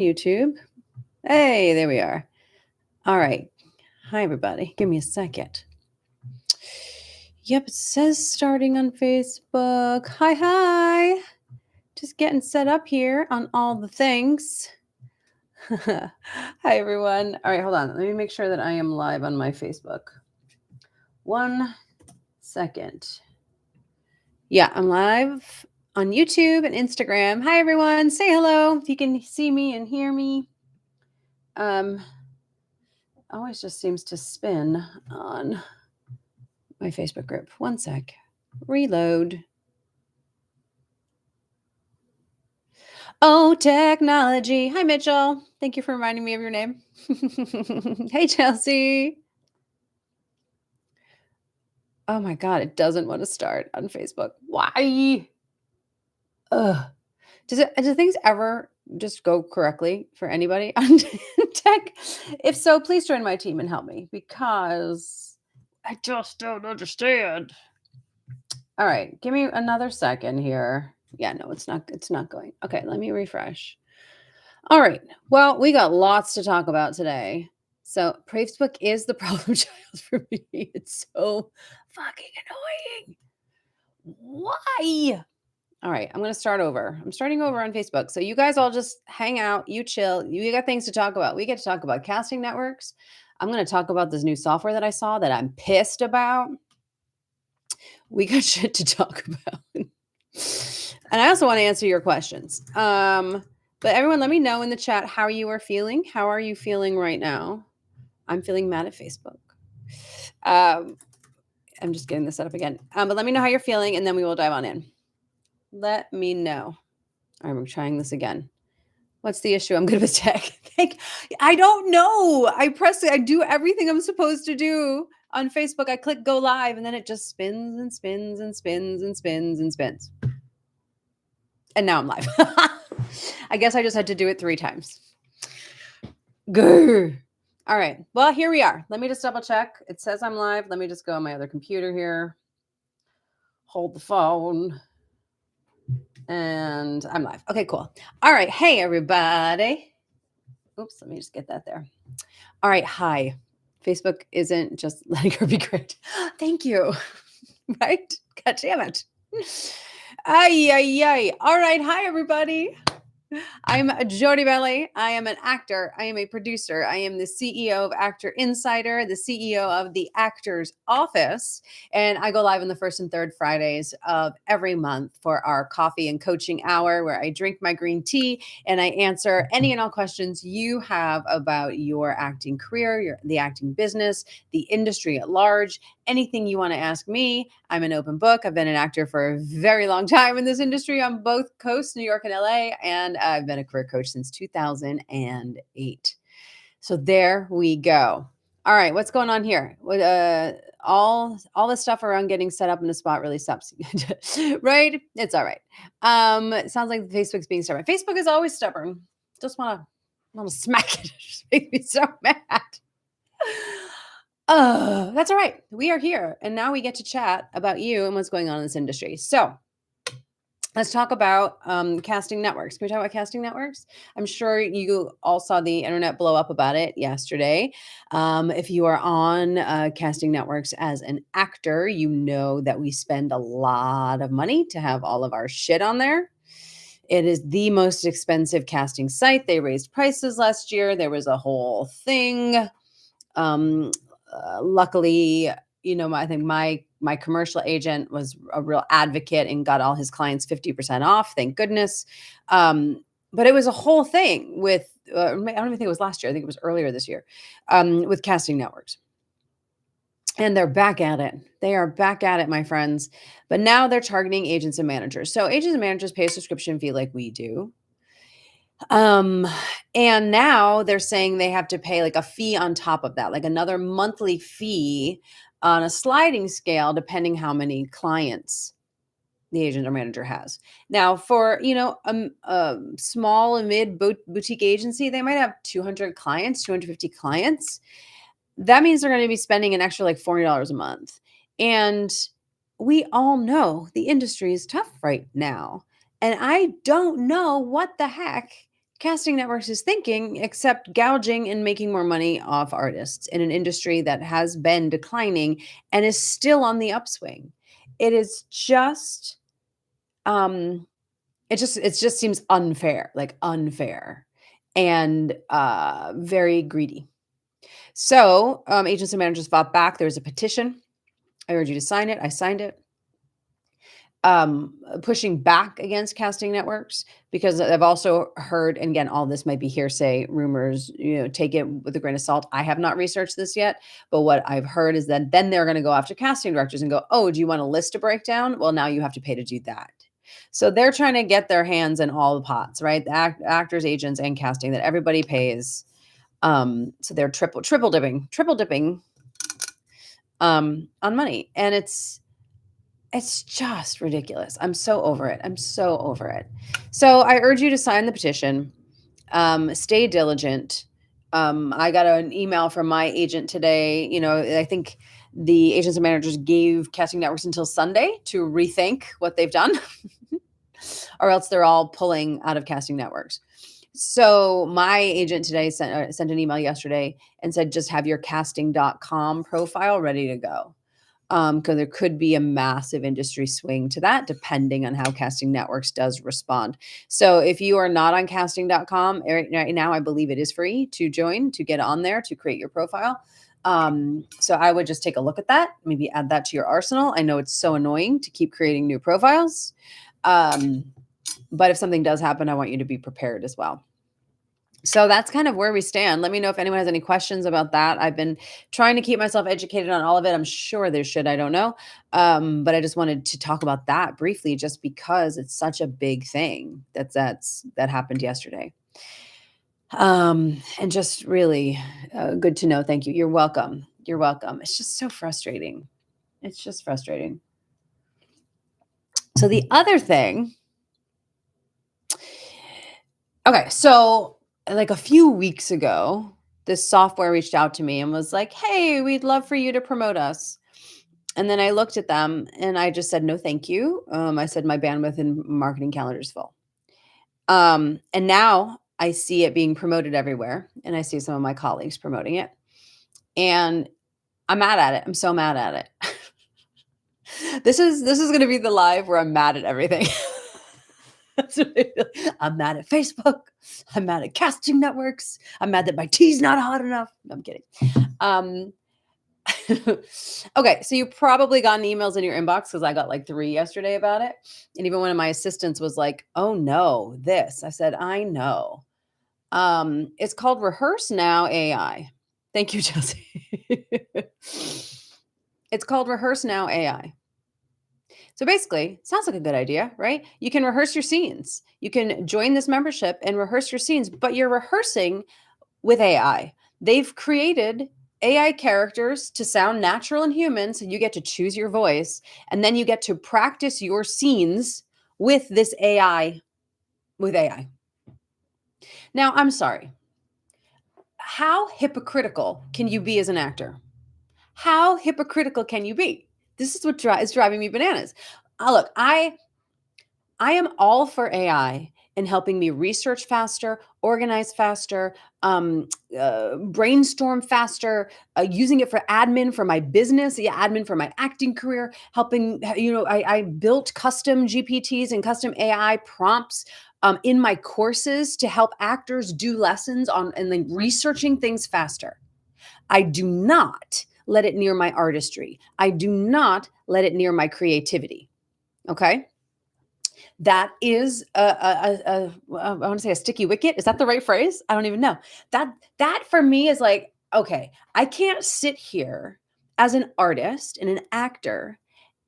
YouTube. Hey, there we are. All right. Hi, everybody. Give me a second. Yep, it says starting on Facebook. Hi. Just getting set up here on all the things. Hi, everyone. All right, hold on. Let me make sure that I am live on my Facebook. 1 second. Yeah, I'm live on YouTube and Instagram. Hi, everyone. Say hello if you can see me and hear me. Always just seems to spin on my Facebook group. 1 sec. Reload. Oh, technology. Hi, Mitchell. Thank you for reminding me of your name. Hey, Chelsea. Oh my God, it doesn't want to start on Facebook. Why? Ugh. Do things ever just go correctly for anybody on tech? If so, please join my team and help me because I just don't understand. All right, give me another second here. Yeah, no, it's not going. Okay, let me refresh. All right. Well, we got lots to talk about today. So, Facebook is the problem child for me. It's so fucking annoying. Why? All right, I'm going to start over. I'm starting over on Facebook. So, you guys all just hang out, you chill. You got things to talk about. We get to talk about casting networks. I'm going to talk about this new software that I saw that I'm pissed about. We got shit to talk about. And I also want to answer your questions. But everyone, let me know in the chat how you are feeling. How are you feeling right now? I'm feeling mad at Facebook. I'm just getting this set up again. But let me know how you're feeling, and then we will dive on in. Let me know. All right, I'm trying this again. What's the issue? I'm good with tech. I don't know. I do everything I'm supposed to do on Facebook. I click go live, and then it just spins and spins and spins and spins and spins. And now I'm live. I guess I just had to do it 3 times. Grr. All right. Well, here we are. Let me just double check. It says I'm live. Let me just go on my other computer here. Hold the phone. And I'm live. Okay, cool. All right. Hey, everybody. Oops, let me just get that there. All right. Hi. Facebook isn't just letting her be great. Thank you. Right? God damn it. Ay. All right. Hi, everybody. I'm Jody Belli. I am an actor. I am a producer. I am the CEO of Actor Insider, the CEO of the Actor's Office. And I go live on the first and third Fridays of every month for our coffee and coaching hour, where I drink my green tea and I answer any and all questions you have about your acting career, the acting business, the industry at large. Anything you want to ask me, I'm an open book. I've been an actor for a very long time in this industry on both coasts, New York and LA, and I've been a career coach since 2008. So there we go. All right, what's going on here? All the stuff around getting set up in a spot really sucks, right? It's all right. It sounds like Facebook's being stubborn. Facebook is always stubborn. Just want to smack it. It just makes me so mad. That's all right. We are here, and now we get to chat about you and what's going on in this industry. So let's talk about casting networks. Can we talk about casting networks? I'm sure you all saw the internet blow up about it yesterday. If you are on casting networks as an actor, you know that we spend a lot of money to have all of our shit on there. It is the most expensive casting site. They raised prices last year. There was a whole thing. Luckily, I think my commercial agent was a real advocate and got all his clients 50% off. Thank goodness. But it was a whole thing with, I don't even think it was last year. I think it was earlier this year, with casting networks. And they're back at it. They are back at it, my friends. But now they're targeting agents and managers. So agents and managers pay a subscription fee like we do. And now they're saying they have to pay like a fee on top of that, like another monthly fee on a sliding scale, depending how many clients the agent or manager has. Now, for a small and mid boutique agency, they might have 200 clients, 250 clients. That means they're going to be spending an extra like $40 a month. And we all know the industry is tough right now. And I don't know what the heck casting networks is thinking except gouging and making more money off artists in an industry that has been declining and is still on the upswing. It is just um it just seems unfair, like unfair and very greedy. So, agents and managers fought back. There's a petition. I urge you to sign it. I signed it. Pushing back against casting networks because I've also heard, and again, all this might be hearsay, rumors, take it with a grain of salt. I have not researched this yet, but what I've heard is that then they're going to go after casting directors and go, oh, do you want a list to break down? Well, now you have to pay to do that. So they're trying to get their hands in all the pots, right? The actors, agents, and casting that everybody pays. So they're triple dipping on money. And it's just ridiculous. I'm so over it. I'm so over it. So I urge you to sign the petition. Stay diligent. I got an email from my agent today. I think the agents and managers gave casting networks until Sunday to rethink what they've done, or else they're all pulling out of casting networks. So my agent today sent an email yesterday and said, just have your casting.com profile ready to go. Because there could be a massive industry swing to that depending on how Casting Networks does respond. So if you are not on casting.com right now, I believe it is free to join, to get on there, to create your profile. So I would just take a look at that, maybe add that to your arsenal. I know it's so annoying to keep creating new profiles. But if something does happen, I want you to be prepared as well. So that's kind of where we stand. Let me know if anyone has any questions about that. I've been trying to keep myself educated on all of it. I'm sure there should, I don't know. But I just wanted to talk about that briefly just because it's such a big thing that happened yesterday. And just really good to know. Thank you. You're welcome. You're welcome. It's just so frustrating. It's just frustrating. So the other thing, okay, so like a few weeks ago, this software reached out to me and was like, "Hey, we'd love for you to promote us." And then I looked at them and I just said, "No, thank you." I said my bandwidth and marketing calendar is full. And now I see it being promoted everywhere, and I see some of my colleagues promoting it, and I'm mad at it. I'm so mad at it. This is going to be the live where I'm mad at everything. That's what I feel. I'm mad at Facebook. I'm mad at casting networks. I'm mad that my tea's not hot enough. No, I'm kidding. Okay, so you probably gotten emails in your inbox because I got like 3 yesterday about it. And even one of my assistants was like, "Oh no, this." I said, "I know." It's called RehearseNow AI. Thank you, Chelsea. It's called RehearseNow AI. So basically, it sounds like a good idea, right? You can rehearse your scenes. You can join this membership and rehearse your scenes, but you're rehearsing with AI. They've created AI characters to sound natural and human, so you get to choose your voice, and then you get to practice your scenes with this AI, with AI. Now, I'm sorry. How hypocritical can you be as an actor? How hypocritical can you be? This is what is driving me bananas. Look, I am all for AI in helping me research faster, organize faster, brainstorm faster, using it for admin for my business, admin for my acting career, helping, I built custom GPTs and custom AI prompts in my courses to help actors do lessons on and then researching things faster. I do not let it near my artistry. I do not let it near my creativity. Okay. That is I want to say a sticky wicket. Is that the right phrase? I don't even know. That for me is like, okay, I can't sit here as an artist and an actor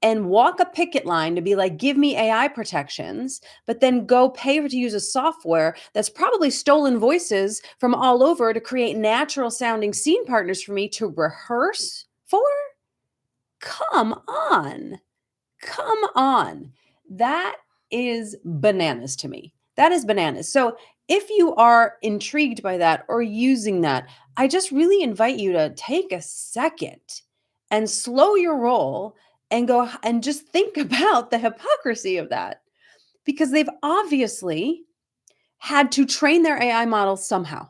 and walk a picket line to be like, give me AI protections, but then go pay to use a software that's probably stolen voices from all over to create natural sounding scene partners for me to rehearse for? Come on. Come on. That is bananas to me. That is bananas. So if you are intrigued by that or using that, I just really invite you to take a second and slow your roll and go and just think about the hypocrisy of that because they've obviously had to train their AI model somehow.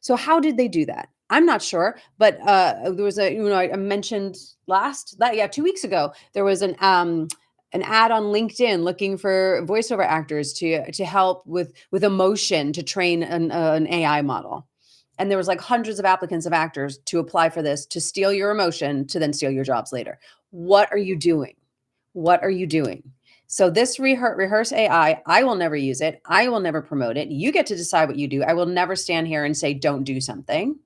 So how did they do that? I'm not sure, but there was I mentioned yeah, 2 weeks ago, there was an ad on LinkedIn looking for voiceover actors to help with emotion to train an AI model. And there was like hundreds of applicants of actors to apply for this to steal your emotion to then steal your jobs later. What are you doing? What are you doing? So this rehearse AI, I will never use it. I will never promote it. You get to decide what you do. I will never stand here and say don't do something.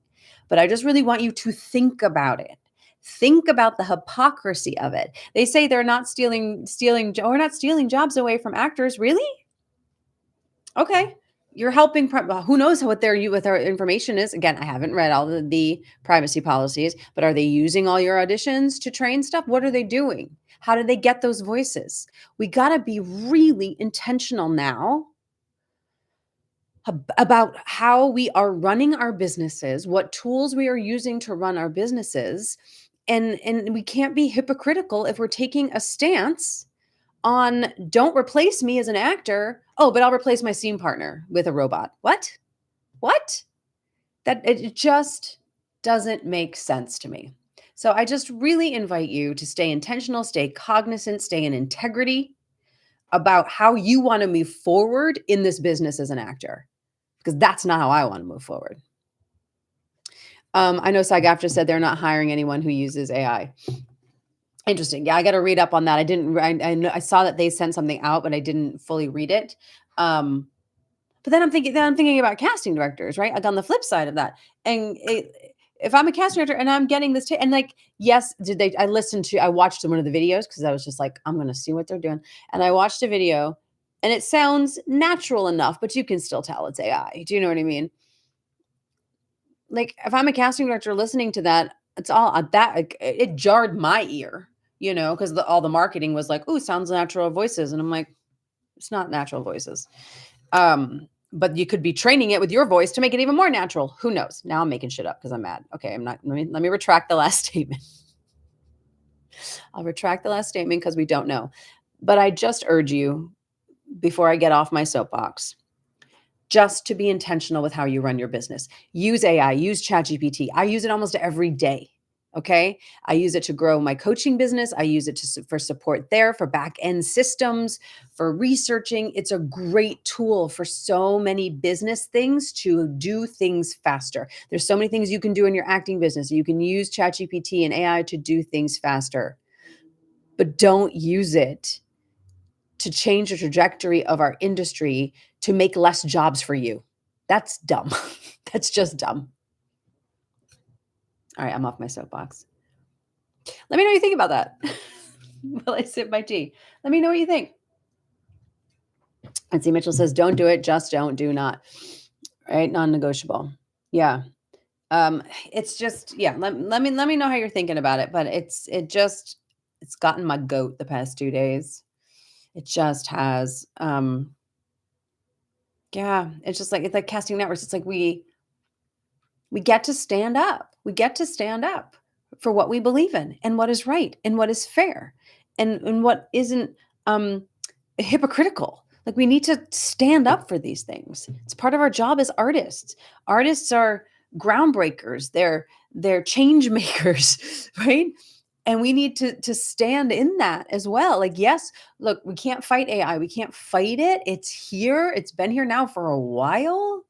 But I just really want you to think about it. Think about the hypocrisy of it. They say they're not we're not stealing jobs away from actors. Really? Okay. You're helping well, who knows what their information is. Again, I haven't read all the privacy policies, but are they using all your auditions to train stuff? What are they doing? How do they get those voices? We got to be really intentional now about how we are running our businesses, what tools we are using to run our businesses, and we can't be hypocritical if we're taking a stance on don't replace me as an actor. Oh, but I'll replace my scene partner with a robot. What? What? That it just doesn't make sense to me. So I just really invite you to stay intentional, stay cognizant, stay in integrity about how you want to move forward in this business as an actor, because that's not how I want to move forward. I know SAG-AFTRA said they're not hiring anyone who uses AI. Interesting. Yeah, I got to read up on that. I saw that they sent something out, but I didn't fully read it. But then I'm thinking about casting directors, right? Like on the flip side of that. And if I'm a casting director and I'm getting this, and like, yes, I watched one of the videos because I was just like, I'm going to see what they're doing. And I watched a video and it sounds natural enough, but you can still tell it's AI. Do you know what I mean? Like if I'm a casting director listening to that, it's all that like, it jarred my ear, because all the marketing was like, "Ooh, sounds natural voices," and I'm like, it's not natural voices. But you could be training it with your voice to make it even more natural. Who knows? Now I'm making shit up because I'm mad. Okay, I'm not. Let me retract the last statement. I'll retract the last statement because we don't know. But I just urge you before I get off my soapbox just to be intentional with how you run your business. Use AI, use ChatGPT. I use it almost every day. Okay. I use it to grow my coaching business. I use it for support there, for back end systems, for researching. It's a great tool for so many business things to do things faster. There's so many things you can do in your acting business. You can use ChatGPT and AI to do things faster, but don't use it to change the trajectory of our industry to make less jobs for you. That's dumb. That's just dumb. All right, I'm off my soapbox. Let me know what you think about that. While I sip my tea. Let me know what you think. And see, Mitchell says, don't do it, just don't, do not. Right? Non-negotiable. Yeah. It's just, yeah, let me know how you're thinking about it. But it's gotten my goat the past 2 days. It just has. Yeah, it's like casting networks. It's like we get to stand up. We get to stand up for what we believe in and what is right and what is fair and what isn't hypocritical. Like we need to stand up for these things. It's part of our job as artists. Artists are groundbreakers. They're change makers, right? And we need to stand in that as well. Like, yes, look, we can't fight AI. We can't fight it. It's here. It's been here now for a while,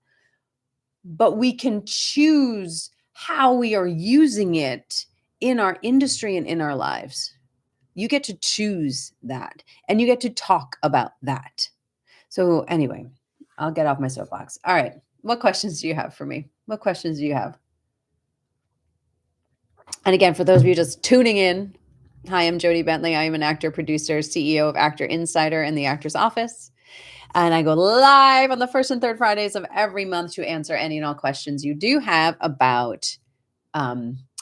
but we can choose how we are using it in our industry and in our lives. You get to choose that and you get to talk about that. So anyway, I'll get off my soapbox. All right. What questions do you have for me? What questions do you have? And again, for those of you just tuning in, hi, I'm Jody Bentley. I am an actor, producer, CEO of Actor Insider and the Actor's Office. And I go live on the first and third Fridays of every month to answer any and all questions you do have about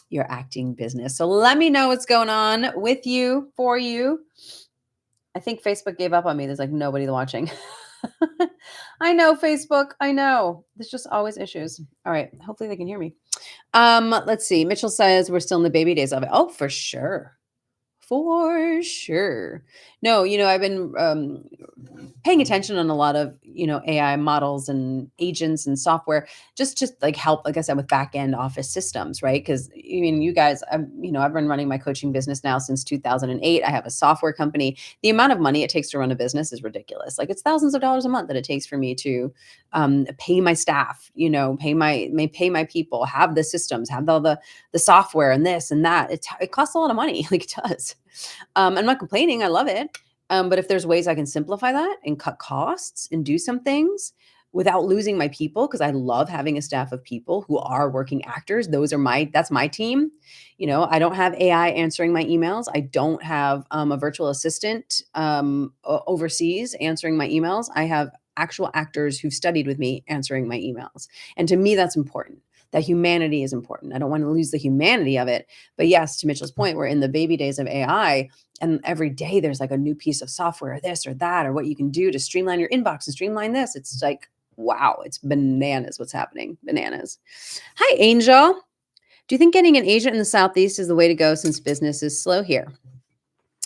your acting business. So let me know what's going on with you, for you. I think Facebook gave up on me. There's like nobody watching. I know, Facebook. I know. There's just always issues. All right. Hopefully they can hear me. Let's see. Mitchell says we're still in the baby days of it. Oh, for sure. For sure. No, I've been paying attention on a lot of, AI models and agents and software, just like help, like I said, with back end office systems, right? Because I mean, you guys, I've been running my coaching business now since 2008. I have a software company. The amount of money it takes to run a business is ridiculous. Like it's thousands of dollars a month that it takes for me to pay my staff, pay my people, have the systems, have all the software and this and that. It costs a lot of money, like it does. I'm not complaining. I love it. But if there's ways I can simplify that and cut costs and do some things without losing my people, because I love having a staff of people who are working actors. That's my team. I don't have AI answering my emails. I don't have a virtual assistant overseas answering my emails. I have actual actors who've studied with me answering my emails. And to me, that's important. That humanity is important. I don't want to lose the humanity of it. But yes, to Mitchell's point, we're in the baby days of AI, and every day there's like a new piece of software, or this or that, or what you can do to streamline your inbox and streamline this. It's like, wow, it's bananas what's happening. Bananas. Hi, Angel. Do you think getting an agent in the Southeast is the way to go since business is slow here?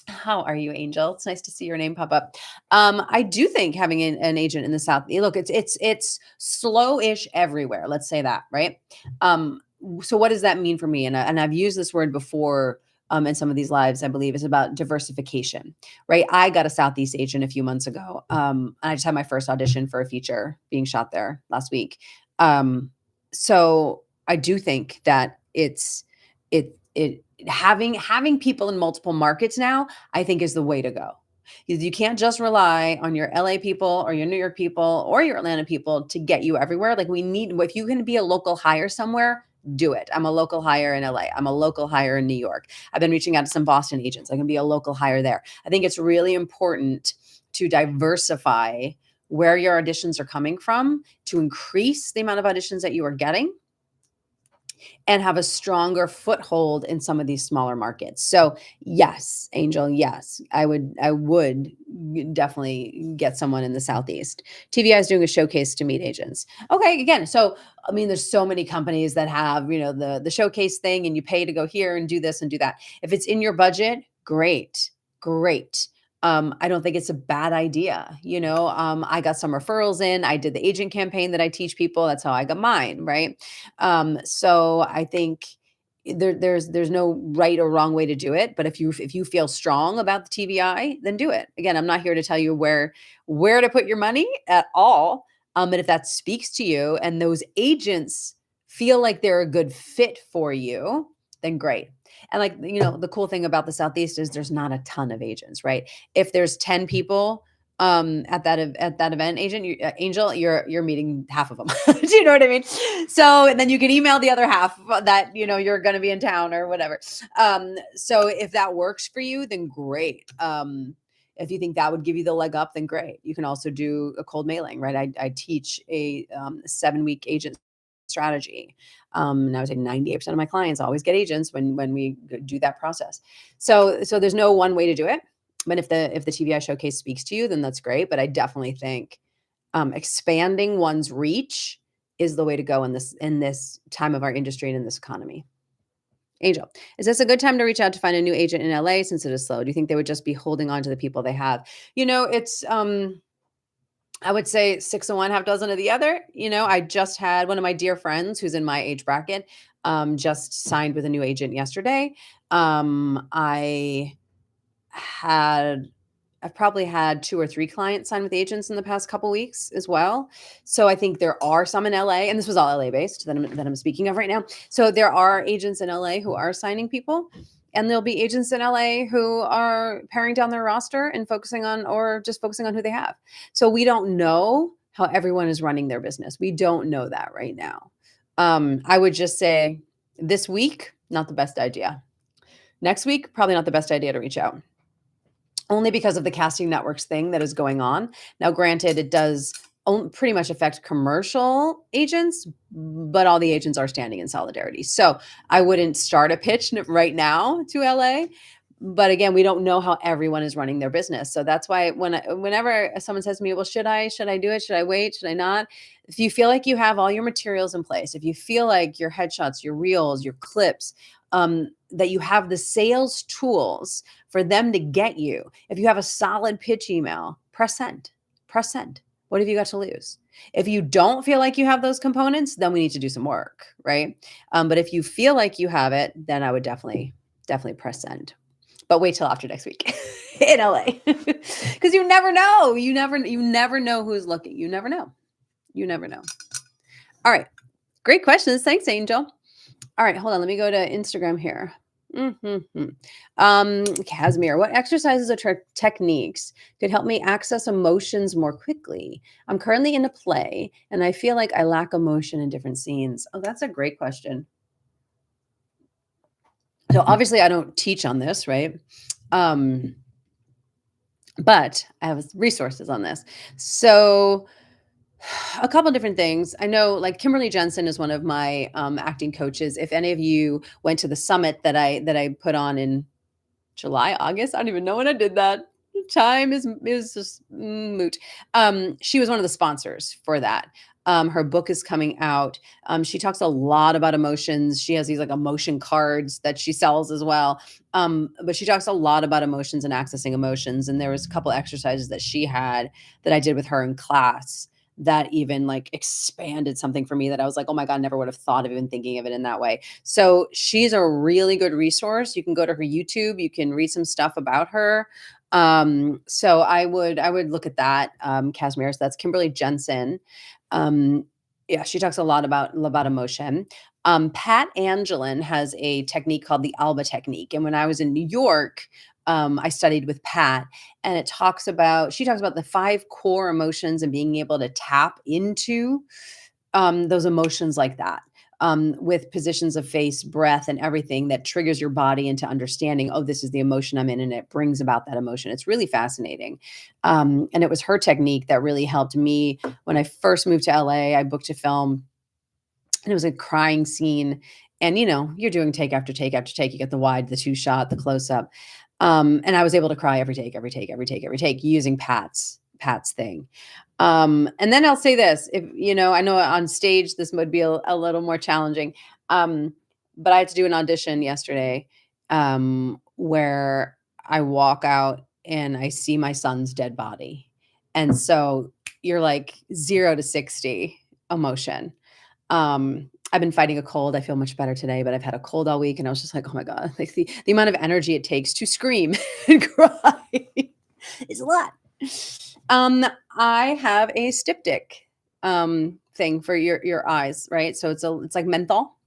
How are you, Angel? It's nice to see your name pop up. I do think having an agent in the South, look, it's slow-ish everywhere. Let's say that, right? So what does that mean for me? And I've used this word before in some of these lives. I believe it's about diversification, right? I got a Southeast agent a few months ago. And I just had my first audition for a feature being shot there last week. So I do think that it having people in multiple markets now, I think is the way to go. You can't just rely on your LA people or your New York people or your Atlanta people to get you everywhere. Like if you can be a local hire somewhere, do it. I'm a local hire in LA. I'm a local hire in New York. I've been reaching out to some Boston agents. I can be a local hire there. I think it's really important to diversify where your auditions are coming from to increase the amount of auditions that you are getting and have a stronger foothold in some of these smaller markets. So yes, Angel, yes, I would definitely get someone in the Southeast. TVI is doing a showcase to meet agents. Okay, again, so I mean, there's so many companies that have, the showcase thing, and you pay to go here and do this and do that. If it's in your budget, great, great. I don't think it's a bad idea. I got some referrals in. I did the agent campaign that I teach people. That's how I got mine, right? So I think there's no right or wrong way to do it. But if you feel strong about the TVI, then do it. Again, I'm not here to tell you where to put your money at all. But if that speaks to you and those agents feel like they're a good fit for you, then great. And the cool thing about the Southeast is there's not a ton of agents, right? If there's 10 people at that event, Angel, you're meeting half of them. Do you know what I mean? So and then you can email the other half that you're going to be in town or whatever. So if that works for you, then great. If you think that would give you the leg up, then great. You can also do a cold mailing, right? I teach a 7-week agent strategy. And I would say 98% of my clients always get agents when we do that process. So there's no one way to do it. But if the TVI showcase speaks to you, then that's great. But I definitely think expanding one's reach is the way to go in this time of our industry and in this economy. Angel, is this a good time to reach out to find a new agent in LA since it is slow? Do you think they would just be holding on to the people they have? It's I would say 6 of one, half dozen of the other. I just had one of my dear friends who's in my age bracket, just signed with a new agent yesterday. I've probably had 2 or 3 clients sign with agents in the past couple weeks as well. So I think there are some in LA, and this was all LA based that I'm speaking of right now. So there are agents in LA who are signing people. And there'll be agents in LA who are paring down their roster and focusing on who they have. So we don't know how everyone is running their business. We don't know that right now. I would just say this week, not the best idea. Next week, probably not the best idea to reach out. Only because of the casting networks thing that is going on. Now, granted, it does pretty much affect commercial agents, but all the agents are standing in solidarity. So I wouldn't start a pitch right now to LA. But again, we don't know how everyone is running their business. So that's why whenever someone says to me, "Well, should I do it? Should I wait? Should I not?" If you feel like you have all your materials in place, if you feel like your headshots, your reels, your clips, that you have the sales tools for them to get you, if you have a solid pitch email, press send. Press send. What have you got to lose? If you don't feel like you have those components, then we need to do some work, right? But if you feel like you have it, then I would definitely press send. But wait till after next week in LA. Because you never know. You never know who's looking. You never know. You never know. All right. Great questions. Thanks, Angel. All right, hold on. Let me go to Instagram here. Casimir, what exercises or techniques could help me access emotions more quickly? I'm currently in a play and I feel like I lack emotion in different scenes. Oh, that's a great question. So obviously I don't teach on this, right? But I have resources on this. So a couple different things. I know like Kimberly Jensen is one of my acting coaches. If any of you went to the summit that I put on in July, August, I don't even know when I did that. Time is just moot. She was one of the sponsors for that. Her book is coming out. She talks a lot about emotions. She has these like emotion cards that she sells as well. But she talks a lot about emotions and accessing emotions. And there was a couple exercises that she had that I did with her in class that even like expanded something for me that I was like, oh my God, never would have thought of even thinking of it in that way. So she's a really good resource. You can go to her YouTube, you can read some stuff about her. So I would look at that. Casimir. So that's Kimberly Jensen. Yeah, she talks a lot about emotion. Pat Angelin has a technique called the ALBA technique. And when I was in New York, I studied with Pat, and she talks about the 5 core emotions and being able to tap into those emotions like that. With positions of face, breath, and everything that triggers your body into understanding, oh, this is the emotion I'm in, and it brings about that emotion. It's really fascinating. And it was her technique that really helped me when I first moved to LA. I booked a film, and it was a crying scene. And you're doing take after take after take. You get the wide, the 2 shot, the close up. And I was able to cry every take, every take, every take, every take using Pat's thing. And then I'll say this, if I know on stage this would be a little more challenging. But I had to do an audition yesterday, where I walk out and I see my son's dead body. And so you're like 0 to 60 emotion. I've been fighting a cold. I feel much better today, but I've had a cold all week and I was just like, oh my God, like the amount of energy it takes to scream and cry is a lot. I have a styptic thing for your eyes, right? So it's like menthol.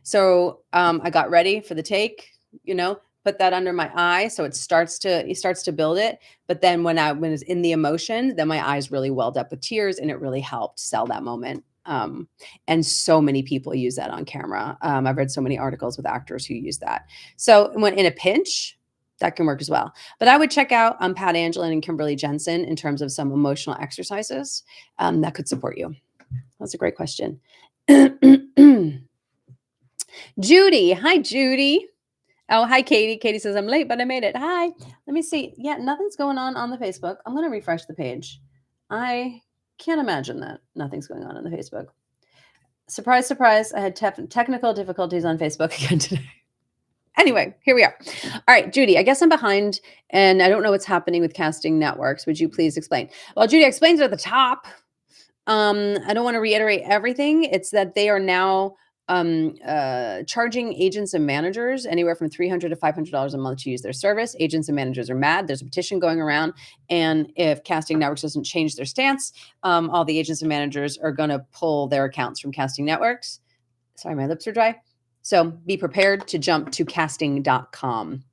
So I got ready for the take, put that under my eye so it starts to build it. But then when it's in the emotion, then my eyes really welled up with tears and it really helped sell that moment. And so many people use that on camera. I've read so many articles with actors who use that. So when in a pinch, that can work as well. But I would check out Pat Angelin and Kimberly Jensen in terms of some emotional exercises that could support you. That's a great question. Judy. Hi, Judy. Oh, hi, Katie. Katie says, I'm late, but I made it. Hi. Let me see. Yeah, nothing's going on the Facebook. I'm going to refresh the page. I can't imagine that nothing's going on the Facebook. Surprise, surprise. I had technical difficulties on Facebook again today. Anyway, here we are. All right, Judy, I guess I'm behind and I don't know what's happening with casting networks. Would you please explain? Well, Judy explains it at the top. I don't want to reiterate everything. It's that they are now charging agents and managers anywhere from $300 to $500 a month to use their service. Agents and managers are mad. There's a petition going around. And if Casting Networks doesn't change their stance, all the agents and managers are going to pull their accounts from Casting Networks. Sorry, my lips are dry. So be prepared to jump to casting.com.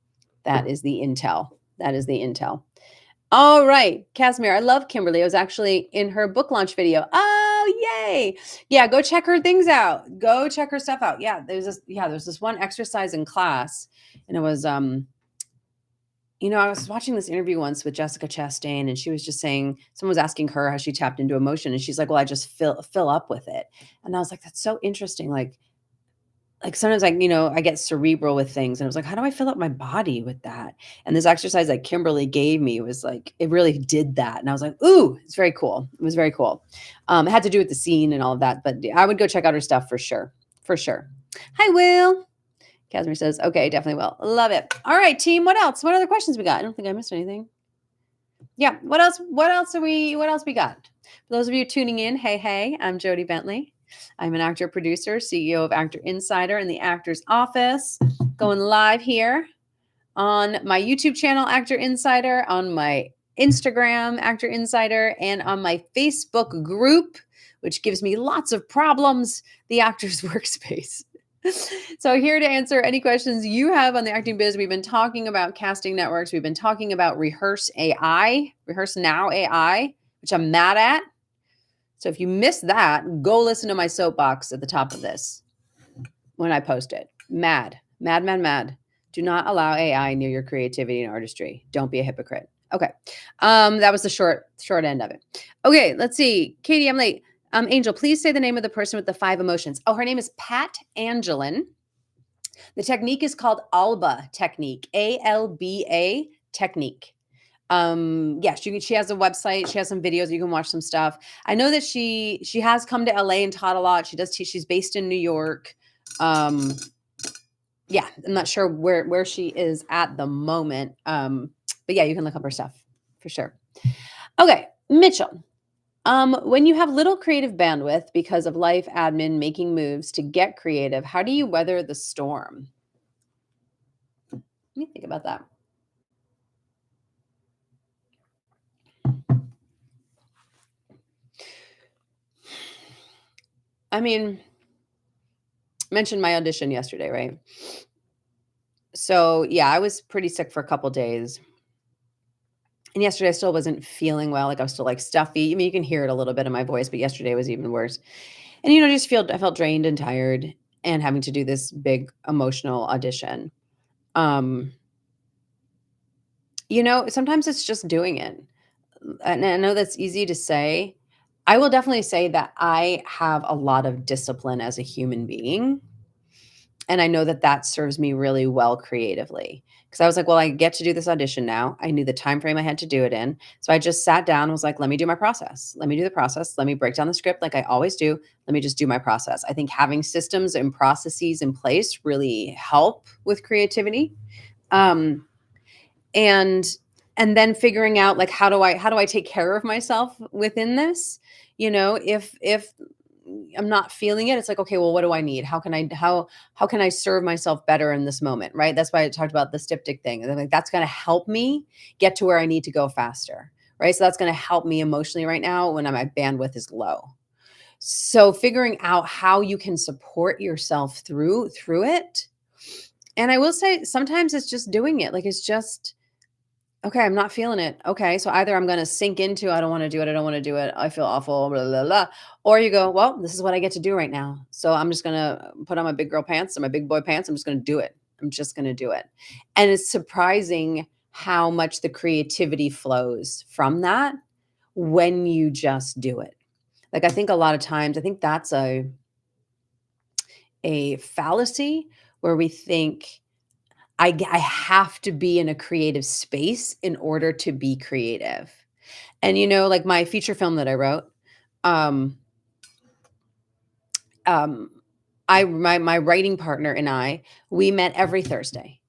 That is the intel. That is the intel. All right, Casimir. I love Kimberly. I was actually in her book launch video. Oh, yay. Yeah, go check her things out. Go check her stuff out. Yeah, there's this one exercise in class. And it was I was watching this interview once with Jessica Chastain, and she was just saying, someone was asking her how she tapped into emotion, and she's like, well, I just fill up with it. And I was like, that's so interesting. Like like sometimes I get cerebral with things and I was like, how do I fill up my body with that? And this exercise that Kimberly gave me was like, it really did that. And I was like, ooh, it's very cool. It was very cool. It had to do with the scene and all of that, but I would go check out her stuff for sure. For sure. Hi, Will. Casimir says, okay, definitely will. Love it. All right, team. What else? What other questions we got? I don't think I missed anything. Yeah. What else? What else we got? For those of you tuning in, hey, I'm Jody Bentley. I'm an actor, producer, CEO of Actor Insider and the Actor's Office, going live here on my YouTube channel, Actor Insider, on my Instagram, Actor Insider, and on my Facebook group, which gives me lots of problems, the Actor's Workspace. So here to answer any questions you have on the acting biz. We've been talking about casting networks. We've been talking about RehearseNow AI, which I'm mad at. So if you missed that, go listen to my soapbox at the top of this when I post it. Mad. Do not allow AI near your creativity and artistry. Don't be a hypocrite. Okay. That was the short end of it. Okay, let's see. Katie, I'm late. Angel, please say the name of the person with the 5 emotions. Oh, her name is Pat Angelin. The technique is called ALBA technique, ALBA technique. Yeah, she has a website. She has some videos. You can watch some stuff. I know that she has come to LA and taught a lot. She does teach. She's based in New York. Yeah, I'm not sure where she is at the moment. But yeah, you can look up her stuff for sure. Okay, Mitchell. When you have little creative bandwidth because of life, admin, making moves to get creative, how do you weather the storm? Let me think about that. I mean, mentioned my audition yesterday, right? So yeah, I was pretty sick for a couple days. And yesterday I still wasn't feeling well. Like I was still like stuffy. I mean, you can hear it a little bit in my voice, but yesterday was even worse. And I felt drained and tired and having to do this big emotional audition. Um, sometimes it's just doing it. And I know that's easy to say. I will definitely say that I have a lot of discipline as a human being. And I know that that serves me really well creatively, because I was like, well, I get to do this audition now. I knew the time frame I had to do it in. So I just sat down and was like, let me do my process. Let me do the process. Let me break down the script like I always do. Let me just do my process. I think having systems and processes in place really help with creativity. Um, and and then figuring out like how do I take care of myself within this? If I'm not feeling it, it's like, okay, well, what do I need? How can I serve myself better in this moment? Right. That's why I talked about the styptic thing. And I'm like, that's going to help me get to where I need to go faster. Right. So that's going to help me emotionally right now when my bandwidth is low. So figuring out how you can support yourself through it. And I will say sometimes it's just doing it. Like it's just, okay, I'm not feeling it. Okay, so either I'm gonna sink into, I don't wanna do it, I don't wanna do it, I feel awful, blah, blah, blah, or you go, well, this is what I get to do right now. So I'm just gonna put on my big girl pants and my big boy pants. I'm just gonna do it. I'm just gonna do it. And it's surprising how much the creativity flows from that when you just do it. Like I think a lot of times, I think that's a fallacy where we think I have to be in a creative space in order to be creative. And, like my feature film that I wrote, um, um, my writing partner and we met every Thursday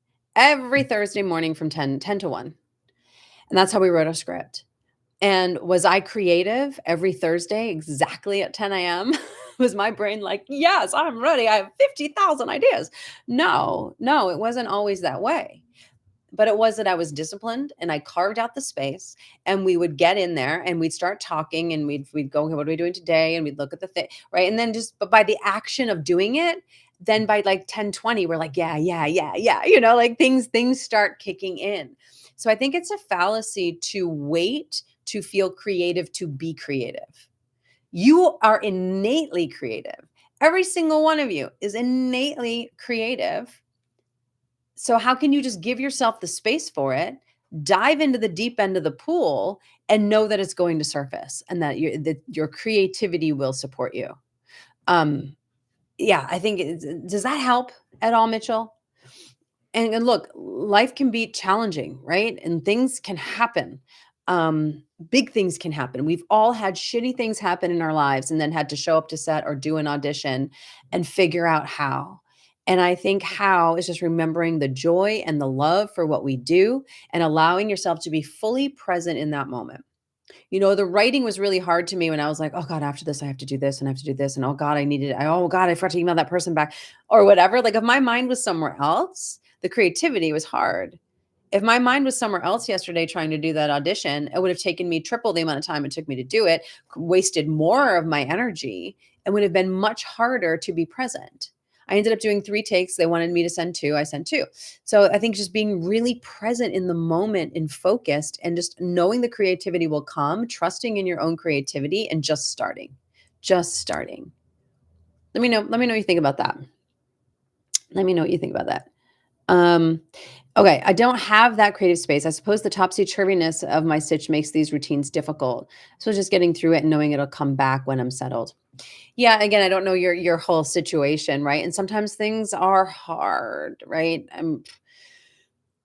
morning from 10 to 1. And that's how we wrote our script. And was I creative every Thursday exactly at 10 a.m.? Was my brain like, yes, I'm ready. I have 50,000 ideas. No, it wasn't always that way. But it was that I was disciplined and I carved out the space and we would get in there and we'd start talking and we'd go, okay, what are we doing today? And we'd look at the thing, right? And then but by the action of doing it, then by like 10:20, we're like, yeah, like things start kicking in. So I think it's a fallacy to wait to feel creative to be creative. You are innately creative. Every single one of you is innately creative. So how can you just give yourself the space for it, dive into the deep end of the pool, and know that it's going to surface and that your creativity will support you? Um, Yeah, I think does that help at all, Mitchell? And look, life can be challenging, right? And things can happen. Big things can happen. We've all had shitty things happen in our lives and then had to show up to set or do an audition and figure out how. And I think how is just remembering the joy and the love for what we do and allowing yourself to be fully present in that moment. The writing was really hard to me when I was like, "Oh god, after this I have to do this and I have to do this, and oh god, oh god, I forgot to email that person back," or whatever. Like, if my mind was somewhere else, the creativity was hard. If my mind was somewhere else yesterday trying to do that audition, it would have taken me triple the amount of time it took me to do it, wasted more of my energy, and would have been much harder to be present. I ended up doing 3 takes. They wanted me to send 2. I sent 2. So I think just being really present in the moment and focused and just knowing the creativity will come, trusting in your own creativity and just starting. Just starting. Let me know what you think about that. Let me know what you think about that. Um, okay, I don't have that creative space. I suppose the topsy-turviness of my stitch makes these routines difficult. So just getting through it and knowing it'll come back when I'm settled. Yeah, again, I don't know your whole situation, right? And sometimes things are hard, right?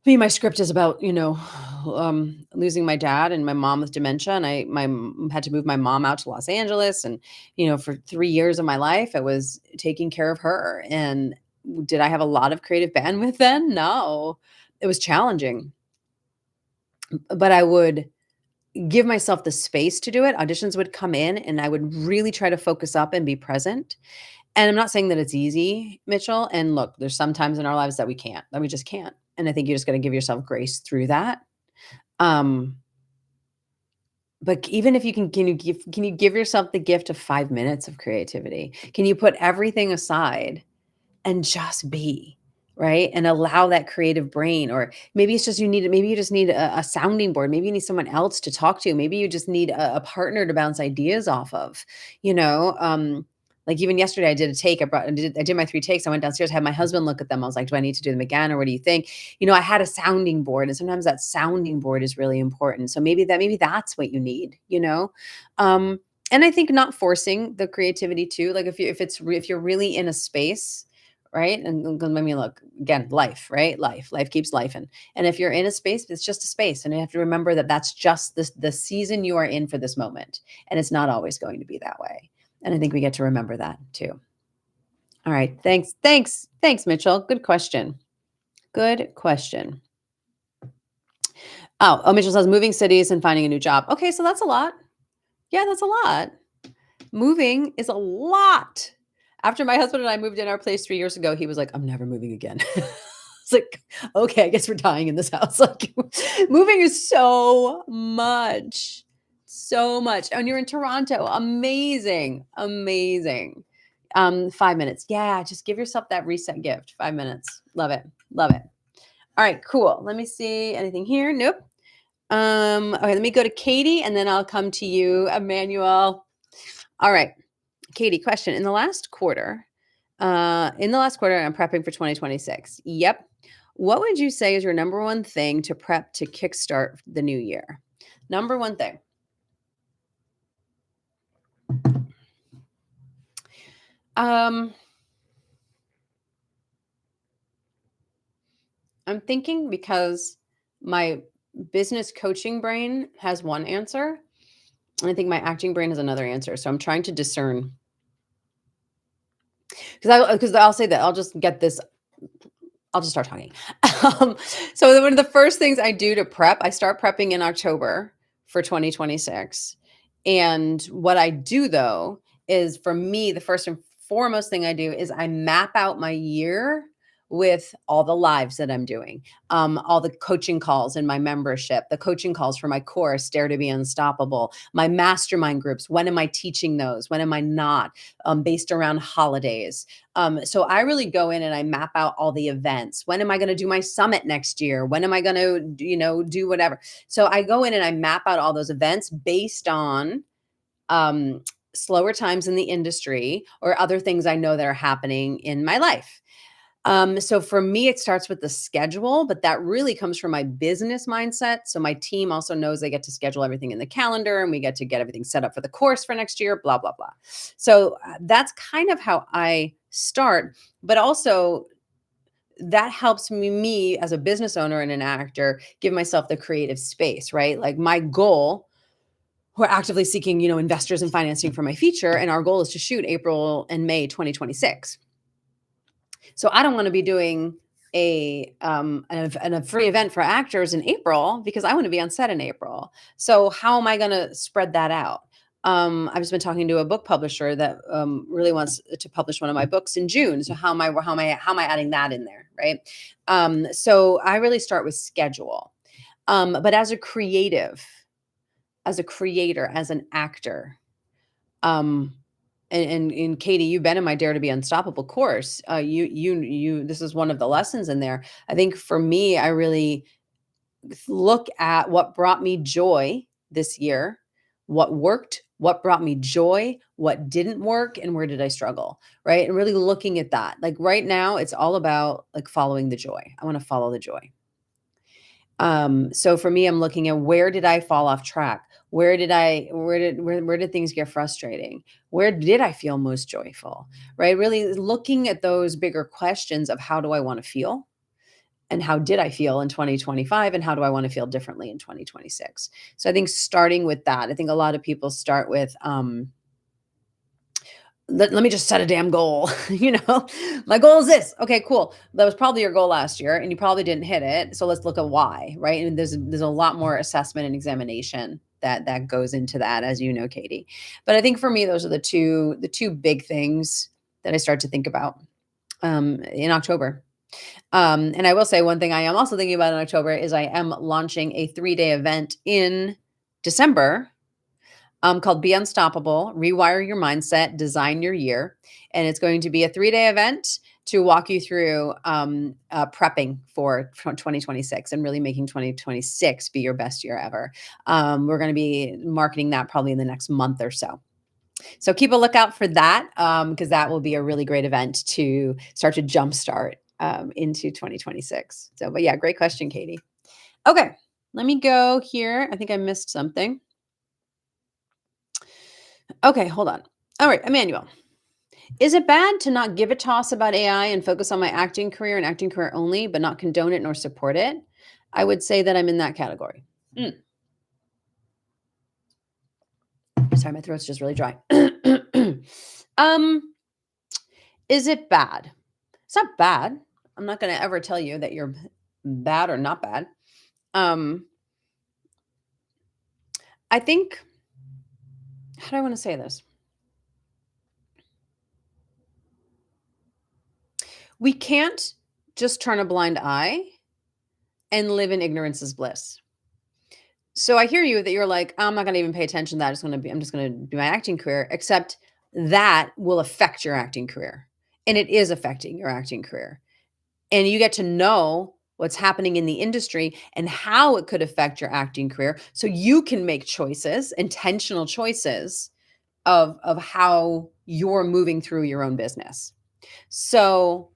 My script is about, losing my dad and my mom with dementia, and had to move my mom out to Los Angeles, and for 3 years of my life, it was taking care of her. And did I have a lot of creative bandwidth then? No, it was challenging, but I would give myself the space to do it. Auditions would come in, and I would really try to focus up and be present. And I'm not saying that it's easy, Mitchell. And look, there's some times in our lives that we can't, that we just can't. And I think you just got to give yourself grace through that. Um, but even if you can you give yourself the gift of 5 minutes of creativity? Can you put everything aside and just be, right? And allow that creative brain, or maybe you just need a sounding board. Maybe you need someone else to talk to. Maybe you just need a partner to bounce ideas off of, you know? Like even yesterday I did a take. I did my 3 takes. I went downstairs, had my husband look at them. I was like, do I need to do them again? Or what do you think? I had a sounding board, and sometimes that sounding board is really important. So maybe that's what you need, you know? Um, and I think not forcing the creativity too. Like if you're really in a space, right? And I mean, look, again, life, right? Life keeps life in. And if you're in a space, it's just a space. And you have to remember that that's just the season you are in for this moment. And it's not always going to be that way. And I think we get to remember that too. All right. Thanks, Mitchell. Good question. Good question. Oh, Mitchell says moving cities and finding a new job. Okay, so that's a lot. Yeah, that's a lot. Moving is a lot. After my husband and I moved in our place 3 years ago, he was like, "I'm never moving again." It's like, "Okay, I guess we're dying in this house." Like, moving is so much, so much. And you're in Toronto. Amazing, amazing. 5 minutes. Yeah, just give yourself that reset gift. 5 minutes. Love it, love it. All right, cool. Let me see anything here. Nope. Okay, let me go to Katie, and then I'll come to you, Emmanuel. All right. Katie, question. In the last quarter, I'm prepping for 2026. Yep. What would you say is your number one thing to prep to kickstart the new year? Number one thing. Um, I'm thinking because my business coaching brain has one answer, and I think my acting brain has another answer. So I'm trying to discern because I'll say that I'll just get this I'll just start talking. Um, so one of the first things I do to prep, I start prepping in October for 2026. And what I do though is for me, the first and foremost thing I do is I map out my year with all the lives that I'm doing, all the coaching calls in my membership, the coaching calls for my course, Dare to Be Unstoppable, my mastermind groups. When am I teaching those? When am I not? Based around holidays. So I really go in and I map out all the events. When am I going to do my summit next year? When am I going to, do whatever? So I go in and I map out all those events based on slower times in the industry or other things I know that are happening in my life. So for me, it starts with the schedule, but that really comes from my business mindset. So my team also knows they get to schedule everything in the calendar, and we get to get everything set up for the course for next year, blah, blah, blah. So that's kind of how I start, but also that helps me as a business owner and an actor give myself the creative space, right? Like my goal, we're actively seeking, investors and financing for my feature, and our goal is to shoot April and May 2026. So I don't want to be doing a free event for actors in April because I want to be on set in April. So how am I going to spread that out? I've just been talking to a book publisher that really wants to publish one of my books in June. So how am I adding that in there, right? So I really start with schedule. But as a creative, as a creator, as an actor, um, and Katie, you've been in my Dare to Be Unstoppable course. You. This is one of the lessons in there. I think for me, I really look at what brought me joy this year, what worked, what brought me joy, what didn't work, and where did I struggle, right? And really looking at that. Like right now, it's all about like following the joy. I want to follow the joy. So for me, I'm looking at where did I fall off track? Where did things get frustrating? Where did I feel most joyful? Right? Really looking at those bigger questions of how do I want to feel? And how did I feel in 2025? And how do I want to feel differently in 2026? So I think starting with that, I think a lot of people start with let me just set a damn goal. My goal is this. Okay, cool. That was probably your goal last year and you probably didn't hit it. So let's look at why, right? And there's a lot more assessment and examination that goes into that, as you know, Katie. But I think for me, those are the two big things that I start to think about in October. And I will say one thing I am also thinking about in October is I am launching a 3-day event in December called Be Unstoppable, Rewire Your Mindset, Design Your Year. And it's going to be a 3-day event to walk you through prepping for 2026 and really making 2026 be your best year ever. We're going to be marketing that probably in the next month or so. So keep a lookout for that because that will be a really great event to start to jumpstart into 2026. So, but yeah, great question, Katie. Okay, let me go here. I think I missed something. Okay, hold on. All right, Emmanuel. Is it bad to not give a toss about AI and focus on my acting career and acting career only, but not condone it nor support it? I would say that I'm in that category. Sorry, my throat's just really dry. Is it bad? It's not bad. I'm not going to ever tell you that you're bad or not bad. I think, how do I want to say this? We can't just turn a blind eye and live in ignorance is bliss. So I hear you that you're like, I'm not going to even pay attention to that. I'm just going to do my acting career, except that will affect your acting career. And it is affecting your acting career. And you get to know what's happening in the industry and how it could affect your acting career. So you can make choices, intentional choices of how you're moving through your own business. So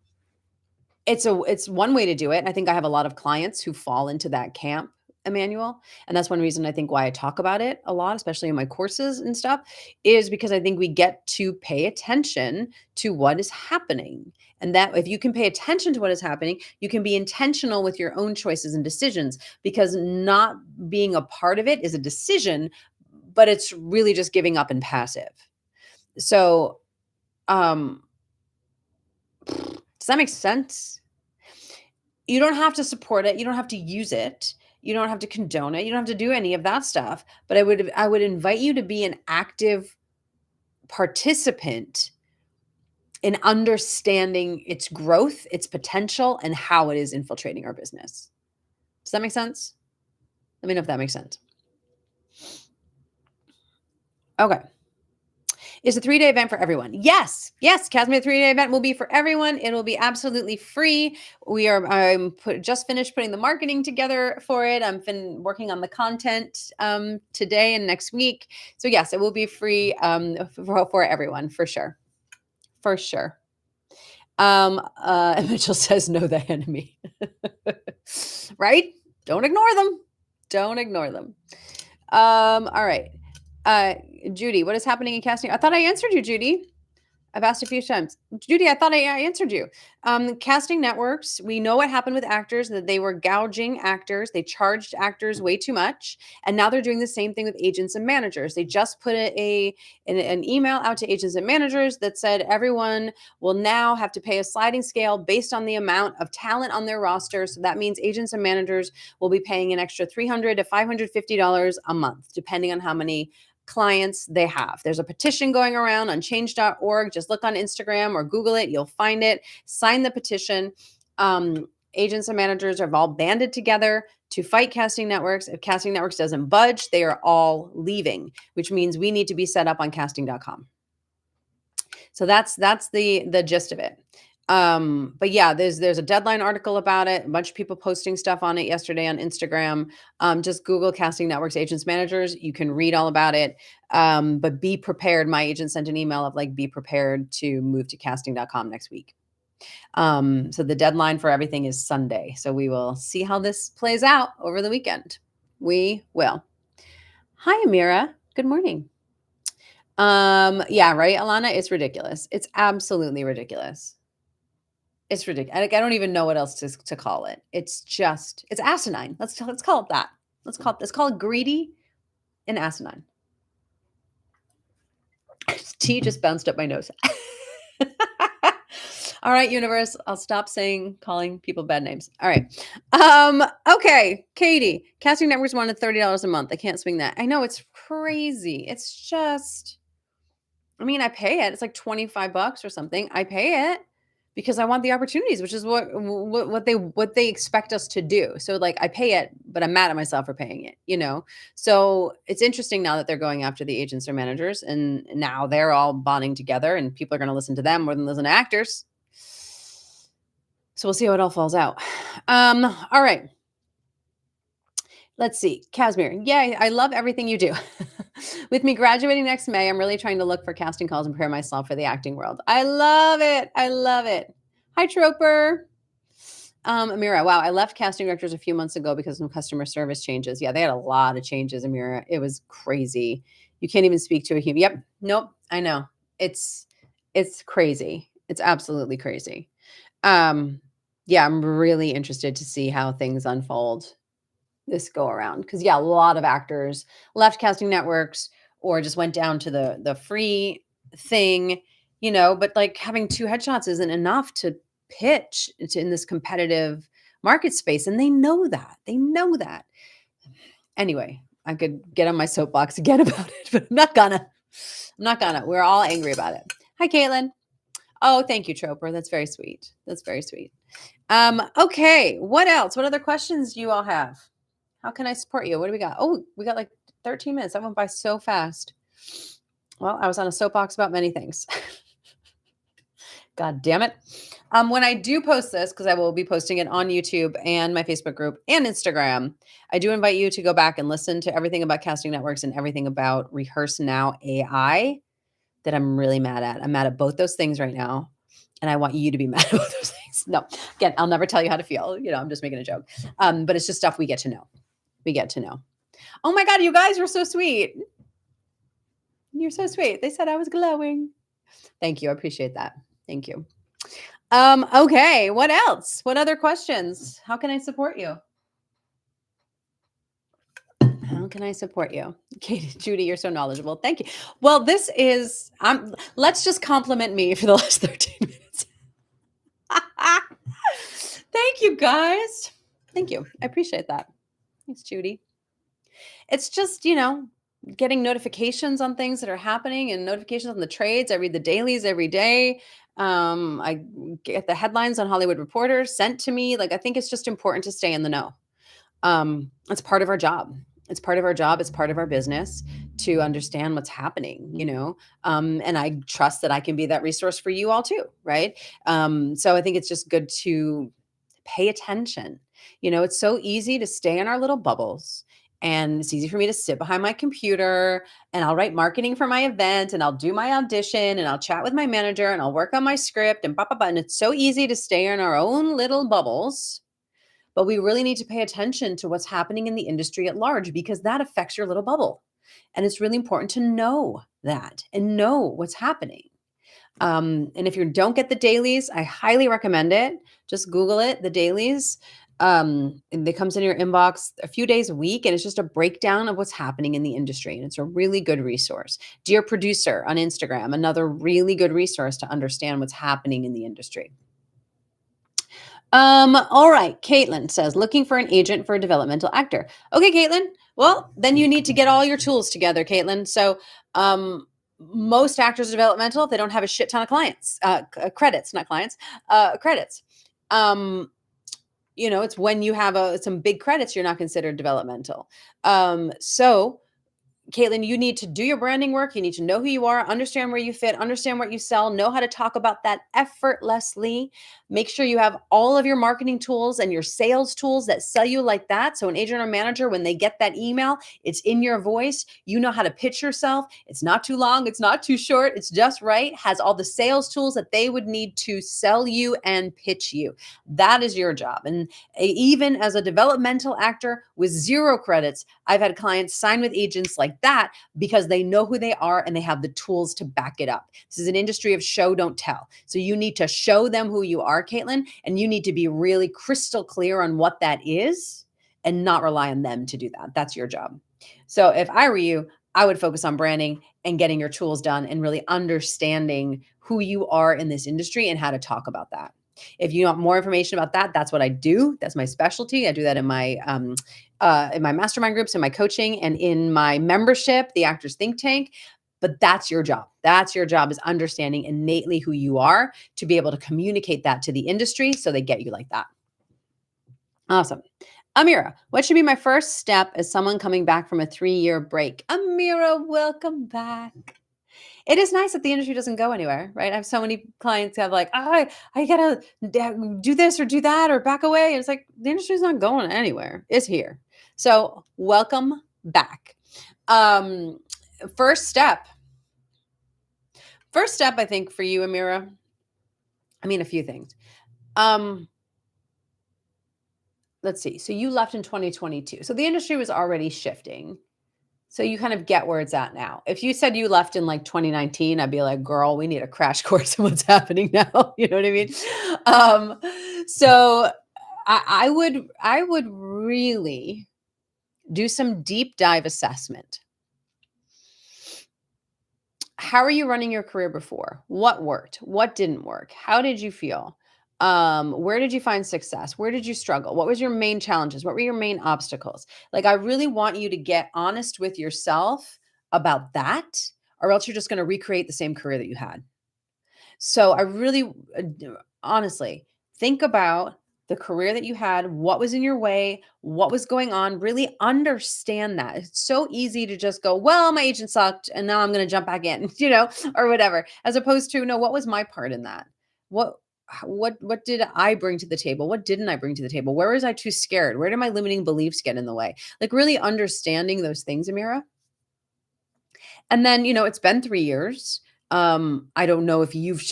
it's one way to do it. I think I have a lot of clients who fall into that camp, Emmanuel, and that's one reason I think why I talk about it a lot, especially in my courses and stuff, is because I think we get to pay attention to what is happening. And that if you can pay attention to what is happening, you can be intentional with your own choices and decisions because not being a part of it is a decision, but it's really just giving up and passive. So, does that make sense? You don't have to support it. You don't have to use it. You don't have to condone it. You don't have to do any of that stuff. But I would invite you to be an active participant in understanding its growth, its potential, and how it is infiltrating our business. Does that make sense? Let me know if that makes sense. Okay. Is a 3-day event for everyone? Yes, Casimir, 3-day event will be for everyone. It will be absolutely free. I'm just finished putting the marketing together for it. I'm working on the content today and next week. So yes, it will be free for everyone for sure, for sure. Mitchell says, "Know the enemy," right? Don't ignore them. Don't ignore them. All right. Judy, what is happening in casting? I thought I answered you, Judy. I've asked a few times. Judy, I thought I answered you. Casting networks, we know what happened with actors, that they were gouging actors. They charged actors way too much. And now they're doing the same thing with agents and managers. They just put an email out to agents and managers that said everyone will now have to pay a sliding scale based on the amount of talent on their roster. So that means agents and managers will be paying an extra $300 to $550 a month, depending on how many clients they have. There's a petition going around on change.org. Just look on Instagram or Google it. You'll find it. Sign the petition. Agents and managers have all banded together to fight casting networks. If casting networks doesn't budge, they are all leaving, which means we need to be set up on casting.com. So that's the gist of it. But yeah, there's a Deadline article about it. A bunch of people posting stuff on it yesterday on Instagram. Just Google casting networks, agents, managers. You can read all about it. But be prepared. My agent sent an email of like, be prepared to move to casting.com next week. So the deadline for everything is Sunday. So we will see how this plays out over the weekend. We will. Hi, Amira. Good morning. Yeah, right, Alana. It's ridiculous. It's absolutely ridiculous. It's ridiculous. I don't even know what else to call it. It's asinine. Let's call it that. Let's call it greedy and asinine. Tea just bounced up my nose. All right, universe. I'll stop calling people bad names. All right. Okay, Katie. Casting networks wanted $30 a month. I can't swing that. I know, it's crazy. It's just, I mean, I pay it. It's like $25 or something. I pay it because I want the opportunities, which is what they expect us to do. So like, I pay it, but I'm mad at myself for paying it, you know? So it's interesting now that they're going after the agents or managers, and now they're all bonding together and people are going to listen to them more than listen to actors. So we'll see how it all falls out. All right. Let's see. Casimir. Yeah, I love everything you do. With me graduating next May, I'm really trying to look for casting calls and prepare myself for the acting world. I love it. I love it. Hi, Troper. Amira, wow, I left casting directors a few months ago because of customer service changes. Yeah, they had a lot of changes, Amira. It was crazy. You can't even speak to a human. Yep. Nope. I know. It's crazy. It's absolutely crazy. Yeah, I'm really interested to see how things unfold this go around, because yeah, a lot of actors left casting networks or just went down to the free thing, you know, but like having 2 headshots isn't enough to pitch in this competitive market space, and they know that. Anyway, I could get on my soapbox again about it, but I'm not gonna. We're all angry about it. Hi, Caitlin. Oh, thank you, Troper. That's very sweet. Okay, what else? What other questions do you all have? How can I support you? What do we got? Oh, we got like 13 minutes. That went by so fast. Well, I was on a soapbox about many things. God damn it. When I do post this, because I will be posting it on YouTube and my Facebook group and Instagram, I do invite you to go back and listen to everything about casting networks and everything about RehearseNow AI that I'm really mad at. I'm mad at both those things right now. And I want you to be mad at both those things. No, again, I'll never tell you how to feel. You know, I'm just making a joke. But it's just stuff we get to know. Oh my God, you guys are so sweet. You're so sweet. They said I was glowing. Thank you. I appreciate that. Thank you. Okay. What else? What other questions? How can I support you? Katie, Judy, you're so knowledgeable. Thank you. Well, let's just compliment me for the last 13 minutes. Thank you, guys. Thank you. I appreciate that. Thanks, Judy. It's just, you know, getting notifications on things that are happening and notifications on the trades. I read the dailies every day. I get the headlines on Hollywood Reporter sent to me. Like, I think it's just important to stay in the know. It's part of our job. It's part of our business to understand what's happening, you know? And I trust that I can be that resource for you all too, right? So I think it's just good to pay attention. You know, it's so easy to stay in our little bubbles. And it's easy for me to sit behind my computer and I'll write marketing for my event and I'll do my audition and I'll chat with my manager and I'll work on my script and blah, blah, blah. And it's so easy to stay in our own little bubbles. But we really need to pay attention to what's happening in the industry at large, because that affects your little bubble. And it's really important to know that and know what's happening. And if you don't get the dailies, I highly recommend it. Just Google it, the dailies. And it comes in your inbox a few days a week, and it's just a breakdown of what's happening in the industry. And it's a really good resource. Dear Producer on Instagram, another really good resource to understand what's happening in the industry. All right. Caitlin says, looking for an agent for a developmental actor. Okay, Caitlin. Well, then you need to get all your tools together, Caitlin. So, most actors are developmental. They don't have a shit ton of clients, credits, not clients, credits. Um, it's when you have some big credits, you're not considered developmental. So Caitlin, you need to do your branding work. You need to know who you are, understand where you fit, understand what you sell, know how to talk about that effortlessly. Make sure you have all of your marketing tools and your sales tools that sell you like that. So, an agent or manager, when they get that email, it's in your voice. You know how to pitch yourself. It's not too long, it's not too short, it's just right. Has all the sales tools that they would need to sell you and pitch you. That is your job. And even as a developmental actor with 0 credits, I've had clients sign with agents like that because they know who they are and they have the tools to back it up. This is an industry of show, don't tell. So you need to show them who you are, Caitlin, and you need to be really crystal clear on what that is and not rely on them to do that. That's your job. So if I were you, I would focus on branding and getting your tools done and really understanding who you are in this industry and how to talk about that. If you want more information about that, that's what I do. That's my specialty. I do that in my mastermind groups, in my coaching, and in my membership, the Actors Think Tank. But that's your job. That's your job, is understanding innately who you are to be able to communicate that to the industry so they get you like that. Awesome. Amira, what should be my first step as someone coming back from a 3-year break? Amira, welcome back. It is nice that the industry doesn't go anywhere, right? I have so many clients who have like, I gotta do this or do that or back away. And it's like, the industry's not going anywhere. It's here. So welcome back. Um, first step, I think for you, Amira, a few things. Let's see. So you left in 2022. So the industry was already shifting. So you kind of get where it's at now. If you said you left in like 2019, I'd be like, girl, we need a crash course in what's happening now. You know what I mean? So I would really do some deep dive assessment. How are you running your career before? What worked? What didn't work? How did you feel? Where did you find success? Where did you struggle? What was your main challenges? What were your main obstacles? Like, I really want you to get honest with yourself about that, or else you're just going to recreate the same career that you had. So I really, honestly, think about the career that you had, what was in your way, what was going on, really understand that. It's so easy to just go, well, my agent sucked and now I'm going to jump back in, or whatever, as opposed to, no, what was my part in that? What what did I bring to the table? What didn't I bring to the table? Where was I too scared? Where did my limiting beliefs get in the way? Like, really understanding those things, Amira. And then, it's been 3 years. I don't know if you've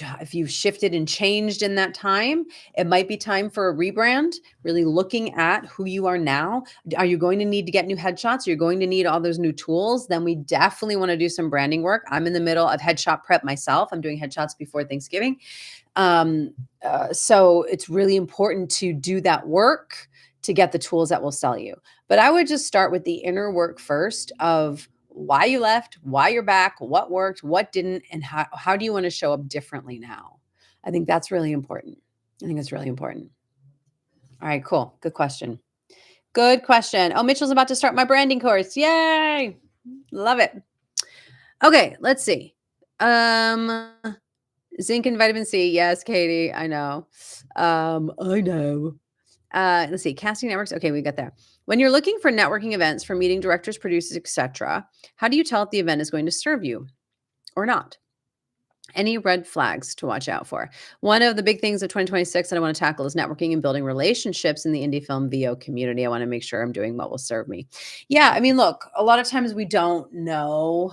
shifted and changed in that time. It might be time for a rebrand, really looking at who you are now. Are you going to need to get new headshots? You're going to need all those new tools. Then we definitely want to do some branding work. I'm in the middle of headshot prep myself. I'm doing headshots before Thanksgiving. So it's really important to do that work to get the tools that will sell you. But I would just start with the inner work first of why you left, why you're back, what worked, what didn't, and how do you want to show up differently now? I think that's really important. I think it's really important. All right, cool. Good question. Good question. Oh, Mitchell's about to start my branding course. Yay. Love it. Okay, let's see. Zinc and vitamin C. Yes, Katie, I know. I know. Let's see. Casting networks. Okay, we got there. When you're looking for networking events for meeting directors, producers, etc., how do you tell if the event is going to serve you or not? Any red flags to watch out for? One of the big things of 2026 that I want to tackle is networking and building relationships in the indie film VO community. I want to make sure I'm doing what will serve me. Yeah, look, a lot of times we don't know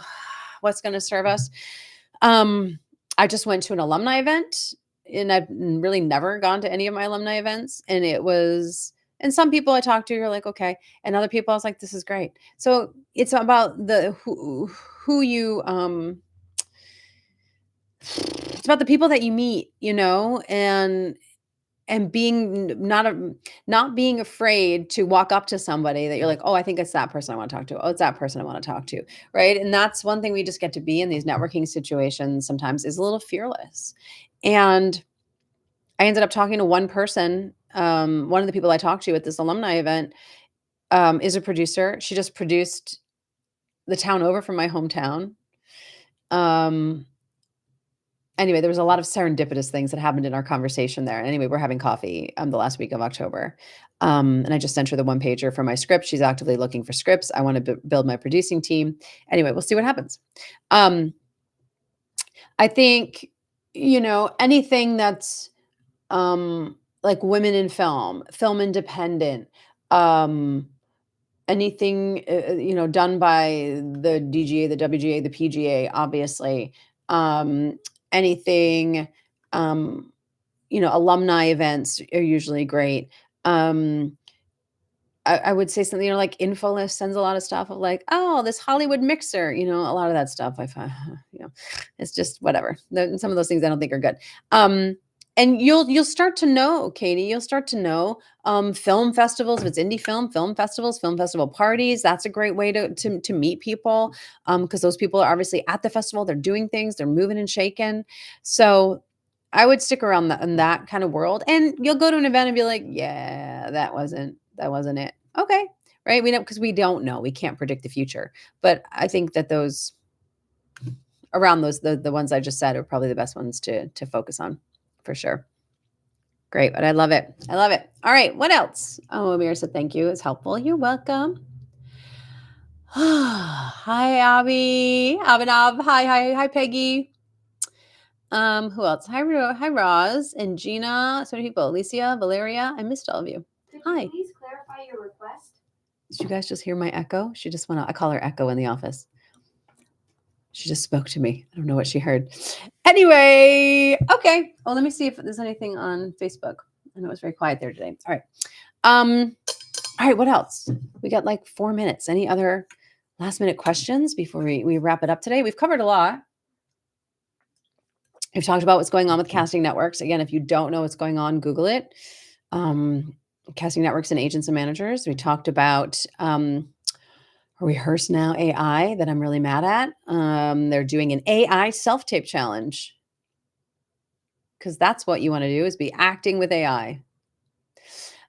what's going to serve us. I just went to an alumni event, and I've really never gone to any of my alumni events. And some people I talked to are like, okay. And other people I was like, this is great. So it's about it's about the people that you meet, and being not being afraid to walk up to somebody that you're like, "Oh, I think it's that person I wanna talk to. Oh, it's that person I wanna talk to," right? And that's one thing we just get to be in these networking situations sometimes is a little fearless. And I ended up talking to one person, one of the people I talked to at this alumni event, is a producer. She just produced the town over from my hometown. Um, anyway, there was a lot of serendipitous things that happened in our conversation there. Anyway, we're having coffee, the last week of October. And I just sent her the one pager for my script. She's actively looking for scripts. I want to build my producing team. Anyway, we'll see what happens. I think, anything that's like women in film independent, um, anything, done by the DGA, the WGA, the PGA, obviously, anything, alumni events are usually great. I would say something, like InfoList sends a lot of stuff of like, "Oh, this Hollywood mixer," a lot of that stuff I find, it's just whatever. Some of those things I don't think are good. Um, and you'll start to know, Katie, you'll start to know, film festivals, if it's indie film festivals, film festival parties, that's a great way to meet people, because those people are obviously at the festival, they're doing things, they're moving and shaking. So I would stick around in that kind of world, and you'll go to an event and be like, "Yeah, that wasn't it." Okay, right? We know because we don't know. We can't predict the future. But I think that those around those the ones I just said are probably the best ones to focus on for sure. Great, but I love it. I love it. All right, what else? Oh, Amir said thank you. It's helpful. You're welcome. Hi, Abby. Abhinav. Hi, Peggy. Who else? Hi, Roz and Gina. So many people. Alicia, Valeria. I missed all of you. Hi. Could you please clarify your request? Did you guys just hear my echo? She just went out. I call her Echo in the office. She just spoke to me. I don't know what she heard. Anyway, okay. Well, let me see if there's anything on Facebook. I know it was very quiet there today. All right. All right, what else? We got like 4 minutes. Any other last minute questions before we wrap it up today? We've covered a lot. We've talked about what's going on with casting networks. Again, if you don't know what's going on, Google it. Casting networks and agents and managers. We talked about RehearseNow AI that I'm really mad at. They're doing an AI self-tape challenge because that's what you want to do is be acting with AI.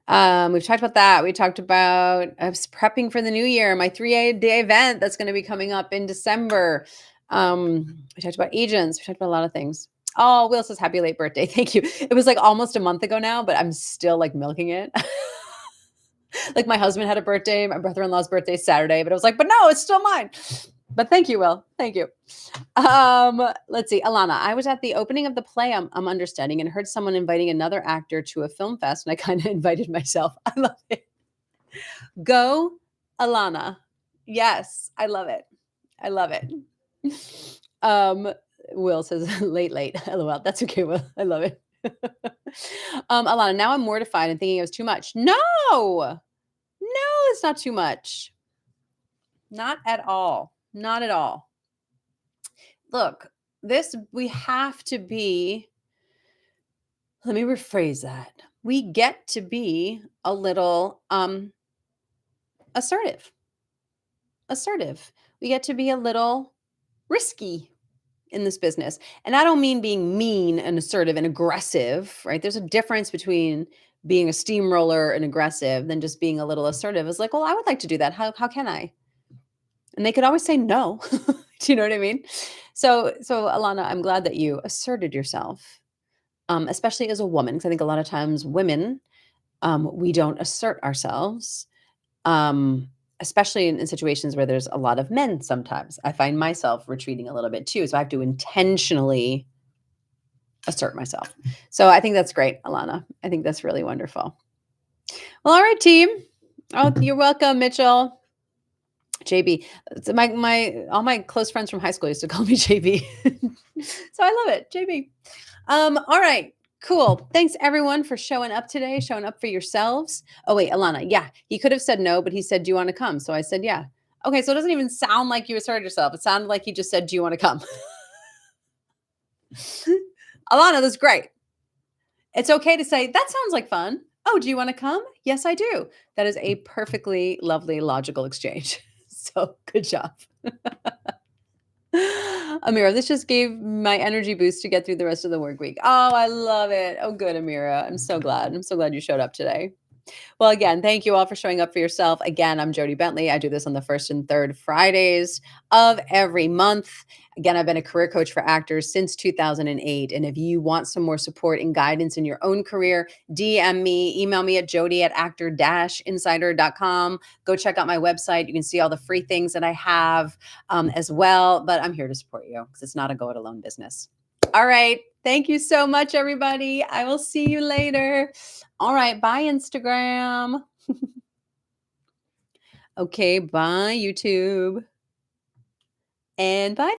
We've talked about that. We talked about I was prepping for the new year, my 3-day event that's going to be coming up in December. We talked about agents. We talked about a lot of things. Oh, Will says happy late birthday. Thank you. It was like almost a month ago now, but I'm still like milking it. Like my husband had a birthday, my brother-in-law's birthday is Saturday, but I was like, but no, it's still mine. But thank you, Will. Thank you. Let's see. Alana, I was at the opening of the play I'm understudying and heard someone inviting another actor to a film fest, and I kind of invited myself. I love it. Go, Alana. Yes, I love it. I love it. Will says late. LOL. That's okay, Will. I love it. Alana, now I'm mortified and thinking it was too much. No, it's not too much. Not at all. Not at all. Look, we have to be, let me rephrase that. We get to be a little assertive. We get to be a little risky in this business. And I don't mean being mean and assertive and aggressive, right? There's a difference between being a steamroller and aggressive than just being a little assertive. It's like, well, I would like to do that. How can I? And they could always say no. Do you know what I mean? So Alana, I'm glad that you asserted yourself, especially as a woman, because I think a lot of times women, we don't assert ourselves, especially in situations where there's a lot of men sometimes. I find myself retreating a little bit too. So I have to intentionally assert myself. So I think that's great, Alana. I think that's really wonderful. Well, all right, team. Oh, you're welcome, Mitchell. JB. So all my close friends from high school used to call me JB. So I love it, JB. All right. Cool. Thanks everyone for showing up today, showing up for yourselves. Oh wait, Alana. Yeah, he could have said no, but he said, "Do you want to come?" So I said, "Yeah." Okay, so it doesn't even sound like you asserted yourself. It sounded like he just said, "Do you want to come?" Alana, that's great. It's okay to say, that sounds like fun. Oh, do you want to come? Yes, I do. That is a perfectly lovely, logical exchange. So good job. Amira, this just gave my energy boost to get through the rest of the work week. Oh, I love it. Oh, good, Amira. I'm so glad. I'm so glad you showed up today. Well, again, thank you all for showing up for yourself. Again, I'm Jody Bentley. I do this on the first and third Fridays of every month. Again, I've been a career coach for actors since 2008. And if you want some more support and guidance in your own career, DM me, email me at jody@actor-insider.com. Go check out my website. You can see all the free things that I have as well. But I'm here to support you because it's not a go it alone business. All right. Thank you so much, everybody. I will see you later. All right. Bye, Instagram. Okay. Bye, YouTube. And bye.